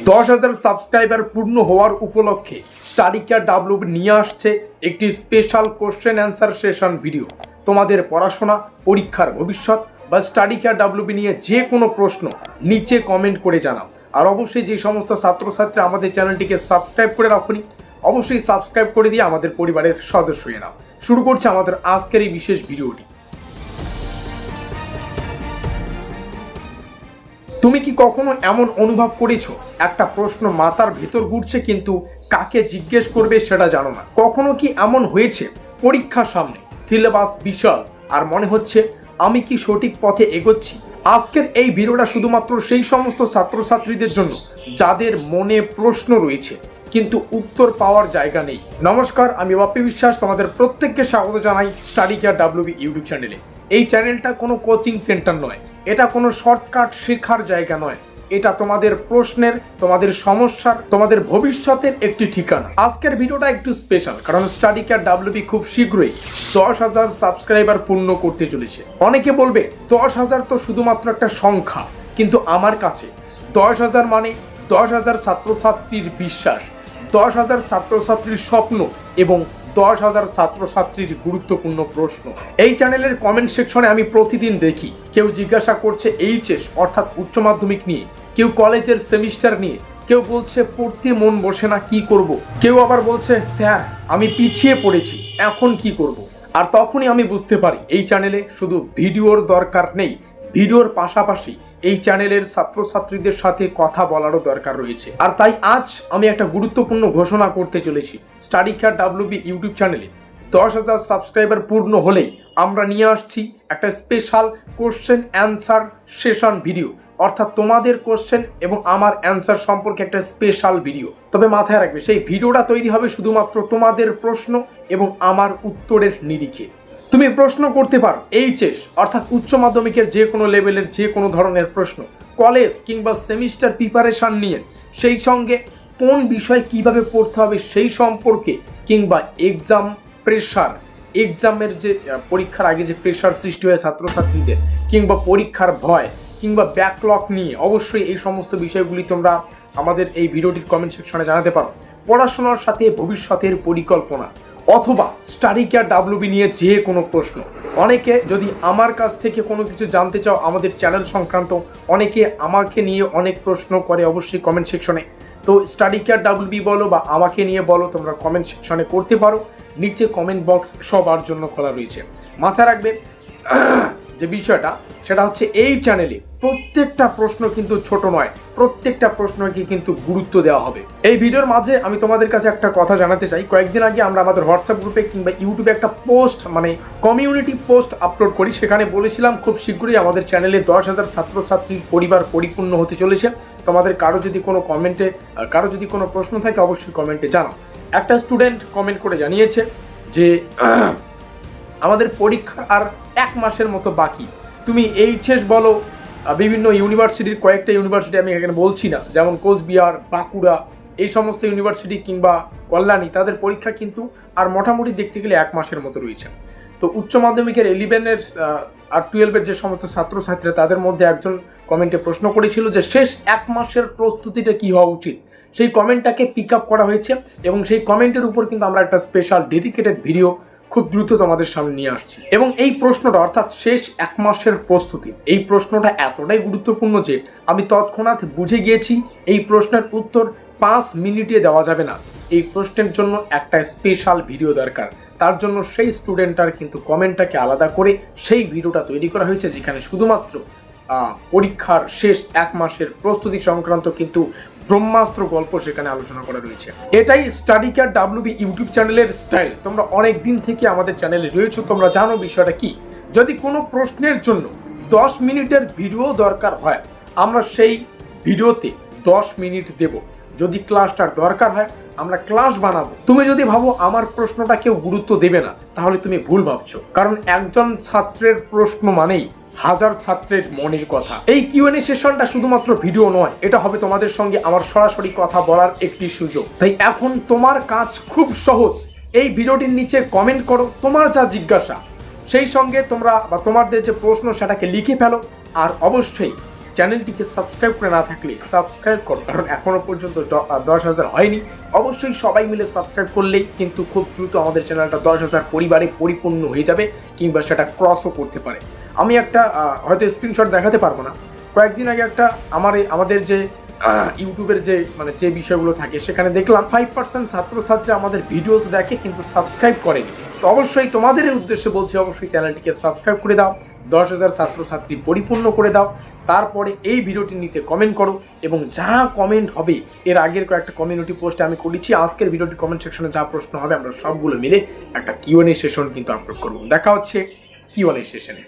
10,000 subscriber পূর্ণ হওয়ার উপলক্ষে স্টাডি কেয়ার ডাব্লিউবি নিয়ে আসছে একটি special question answer session video. তোমাদের পড়াশোনা, পরীক্ষার ভবিষ্যৎ বা স্টাডি কেয়ার ডাব্লিউবি নিয়ে যে কোনো প্রশ্ন নিচে কমেন্ট করে জানাও। আর অবশ্যই যে সমস্ত ছাত্রছাত্রী আমাদের চ্যানেলটিকে সাবস্ক্রাইব করে রাখুনি, অবশ্যই সাবস্ক্রাইব করে দিয়ে আমাদের পরিবারের সদস্য হয়ে নাও। শুরু করছে আমাদের আজকের এই বিশেষ ভিডিওটি। তুমি কি কখনো এমন অনুভব করেছো একটা প্রশ্ন মাথার ভেতর ঘুরছে কিন্তু কাকে জিজ্ঞেস করবে সেটা জানো না? কখনো কি এমন হয়েছে পরীক্ষার সামনে সিলেবাস বিশাল আর মনে হচ্ছে আমি কি সঠিক পথে এগোচ্ছি? আজকের এই ভিডিওটা শুধুমাত্র সেই সমস্ত ছাত্রছাত্রীদের জন্য যাদের মনে প্রশ্ন রয়েছে কিন্তু উত্তর পাওয়ার জায়গা নেই। নমস্কার, আমি বাপ্পি বিশ্বাস, তোমাদের প্রত্যেককে স্বাগত জানাই স্টাডি কেয়ার ডাব্লিউবি ইউটিউব চ্যানেলে। এই চ্যানেলটা কোনো কোচিং সেন্টার নয়, এটা কোনো শর্টকাট শেখার জায়গা নয়, এটা তোমাদের প্রশ্নের, তোমাদের সমস্যার, তোমাদের ভবিষ্যতের একটি ঠিকানা। আজকের ভিডিওটা একটু স্পেশাল কারণ স্টাডি কেয়ার ডাব্লিউবি খুব শীঘ্রই 10,000 সাবস্ক্রাইবার পূর্ণ করতে চলেছে। অনেকে বলবে 10,000 তো শুধুমাত্র একটা সংখ্যা, কিন্তু আমার কাছে 10,000 মানে 10,000 ছাত্রছাত্রীর বিশ্বাস, 10,000 ছাত্রছাত্রীর স্বপ্ন এবং 10,000 ছাত্রছাত্রীর গুরুত্বপূর্ণ প্রশ্ন। এই চ্যানেলের কমেন্ট সেকশনে আমি প্রতিদিন দেখি কেউ জিজ্ঞাসা করছে এইচএস অর্থাৎ উচ্চ মাধ্যমিক নিয়ে, কেউ কলেজের সেমিস্টার নিয়ে, কেউ বলছে পড়তে মন বসে না, কি করব, কেউ আবার বলছে স্যার আমি পিছিয়ে পড়েছি এখন কি করব। আর তখনই আমি বুঝতে পারি এই চ্যানেলে শুধু ভিডিওর দরকার নেই, ভিডিওর পাশাপাশি এই চ্যানেলের ছাত্রছাত্রীদের সাথে কথা বলারও দরকার রয়েছে। আর তাই আজ আমি একটা গুরুত্বপূর্ণ ঘোষণা করতে চলেছি। স্টাডি কেয়ার ডাব্লিউবি ইউটিউব চ্যানেলে 10,000 সাবস্ক্রাইবার পূর্ণ হলেই আমরা নিয়ে আসছি একটা special question answer session video, অর্থাৎ তোমাদের কোশ্চেন এবং আমার অ্যান্সার সম্পর্কে একটা স্পেশাল ভিডিও। তবে মাথায় রাখবে সেই ভিডিওটা তৈরি হবে শুধুমাত্র তোমাদের প্রশ্ন এবং আমার উত্তরের নিরিখে। তুমি প্রশ্ন করতে পারো এইচএস অর্থাৎ উচ্চ মাধ্যমিকের যে কোনো লেভেলের যে কোনো ধরনের প্রশ্ন, কলেজ কিংবা সেমিস্টার প্রিপারেশন নিয়ে, সেই সঙ্গে কোন বিষয় কিভাবে পড়তে হবে সেই সম্পর্কে, কিংবা এক্সাম প্রেশার, এক্সামের যে পরীক্ষার আগে যে প্রেশার সৃষ্টি হয় ছাত্রছাত্রীদের, কিংবা পরীক্ষার ভয়, কিংবা ব্যাকলগ নিয়ে, অবশ্যই এই সমস্ত বিষয়গুলি তোমরা আমাদের এই ভিডিওটির কমেন্ট সেকশনে জানাতে পারো। পড়াশোনার সাথে ভবিষ্যতের পরিকল্পনা অথবা স্টাডি কেয়ার ডাব্লিউবি নিয়ে যে কোনো প্রশ্ন। অনেকে যদি আমার কাছ থেকে কোনো কিছু জানতে চাও আমাদের চ্যানেল সংক্রান্ত, অনেকে আমাকে নিয়ে অনেক প্রশ্ন করে অবশ্যই কমেন্ট সেকশনে। তো স্টাডি কেয়ার ডাব্লিউবি বলো বা আমাকে নিয়ে বলো, তোমরা কমেন্ট সেকশনে করতে পারো। নিচে কমেন্ট বক্স সবার জন্য খোলা রয়েছে। মাথায় রাখবে যে বিষয়টা সেটা হচ্ছে এই চ্যানেলে প্রত্যেকটা প্রশ্ন কিন্তু ছোট নয়, প্রত্যেকটা প্রশ্নকে কিন্তু গুরুত্ব দেওয়া হবে। এই ভিডিওর মাঝে আমি তোমাদের কাছে একটা কথা জানাতে চাই। কয়েকদিন আগে আমরা আমাদের হোয়াটসঅ্যাপ গ্রুপে কিংবা ইউটিউবে একটা পোস্ট মানে কমিউনিটি পোস্ট আপলোড করি। সেখানে বলেছিলাম খুব শীঘ্রই আমাদের চ্যানেলে 10,000 ছাত্রছাত্রীর পরিবার পরিপূর্ণ হতে চলেছে। তোমাদের কারো যদি কোনো প্রশ্ন থাকে অবশ্যই কমেন্টে জানাও। একটা স্টুডেন্ট কমেন্ট করে জানিয়েছে যে আমাদের পরীক্ষা আর 1 মাসের মতো বাকি। তুমি এইচএস বলো, বিভিন্ন ইউনিভার্সিটির কয়েকটা ইউনিভার্সিটি আমি এখানে বলছি না, যেমন কোচবিহার, বাঁকুড়া, এই সমস্ত ইউনিভার্সিটি কিংবা কল্যাণী, তাদের পরীক্ষা কিন্তু আর মোটামুটি দেখতে গেলে 1 মাসের মতো রয়েছে। তো উচ্চ মাধ্যমিকের 11-এর আর 12-এর যে সমস্ত ছাত্রছাত্রীরা, তাদের মধ্যে একজন কমেন্টে প্রশ্ন করেছিল যে শেষ 1 মাসের প্রস্তুতিটা কী হওয়া উচিত। সেই কমেন্টটাকে পিক আপ করা হয়েছে এবং সেই কমেন্টের উপর কিন্তু আমরা একটা স্পেশাল ডেডিকেটেড ভিডিও খুব দ্রুত তোমাদের সামনে নিয়ে আসছি। এবং এই প্রশ্নটা অর্থাৎ শেষ 1 মাসের প্রস্তুতি, এই প্রশ্নটা এতটাই গুরুত্বপূর্ণ যে আমি তৎক্ষণাৎ বুঝে গিয়েছি এই প্রশ্নের উত্তর 5 মিনিটে দেওয়া যাবে না। এই প্রশ্নের জন্য একটা স্পেশাল ভিডিও দরকার। তার জন্য সেই স্টুডেন্টটার কিন্তু কমেন্টটাকে আলাদা করে সেই ভিডিওটা তৈরি করা হয়েছে, যেখানে শুধুমাত্র পরীক্ষার শেষ 1 মাসের প্রস্তুতি সংক্রান্ত কিন্তু ব্রহ্মাস্ত্র গল্প সেখানে আলোচনা করা রয়েছে। এটাই স্টাডি কেয়ার ডাব্লিউবি ইউটিউব চ্যানেলের স্টাইল। তোমরা অনেক দিন থেকে আমাদের চ্যানেলে রয়েছো, তোমরা জানো বিষয়টা কি। যদি কোনো প্রশ্নের জন্য 10 মিনিটের ভিডিও দরকার হয়, আমরা সেই ভিডিওতে 10 মিনিট দেব। যদি ক্লাসটার দরকার হয় আমরা ক্লাস বানাবো। তুমি যদি ভাবো আমার প্রশ্নটা কেউ গুরুত্ব দেবে না, তাহলে তুমি ভুল ভাবছো। কারণ একজন ছাত্রের প্রশ্ন মানেই হাজার ছাত্রের মনের কথা। এই কিউএনএ সেশনটা শুধুমাত্র ভিডিও নয়, এটা হবে তোমাদের সঙ্গে আমার সরাসরি কথা বলার একটি সুযোগ। তাই এখন তোমার কাজ খুব সহজ, এই ভিডিওটির নিচে কমেন্ট করো তোমার যা জিজ্ঞাসা, সেই সঙ্গে তোমরা বা তোমাদের যে প্রশ্ন সেটাকে লিখে ফেলো। আর অবশ্যই চ্যানেলটিকে সাবস্ক্রাইব করে না থাকলে সাবস্ক্রাইব করো, কারণ এখনও পর্যন্ত 10,000 হয়নি। অবশ্যই সবাই মিলে সাবস্ক্রাইব করলেই কিন্তু খুব দ্রুত আমাদের চ্যানেলটা 10,000 পরিবারে পরিপূর্ণ হয়ে যাবে, কিংবা সেটা ক্রসও করতে পারে। আমি একটা হয়তো স্ক্রিনশট দেখাতে পারবো না, কয়েকদিন আগে একটা আমাদের যে ইউটিউবের যে বিষয়গুলো থাকে সেখানে দেখলাম 5% ছাত্রছাত্রী আমাদের ভিডিও তো দেখে কিন্তু সাবস্ক্রাইব করেনি। তো অবশ্যই তোমাদের উদ্দেশ্যে বলছি, অবশ্যই চ্যানেলটিকে সাবস্ক্রাইব করে দাও, 10,000 ছাত্রছাত্রী পরিপূর্ণ করে দাও। তারপরে এই ভিডিওটির নিচে কমেন্ট করো, এবং যা কমেন্ট হবে, এর আগের কয়েকটা কমিউনিটি পোস্টে আমি করেছি, আজকের ভিডিওটি কমেন্ট সেকশনে যা প্রশ্ন হবে আমরা সবগুলো মিলে একটা Q&A সেশন কিন্তু আপলোড করবো। দেখা হচ্ছে Q&A সেশনে।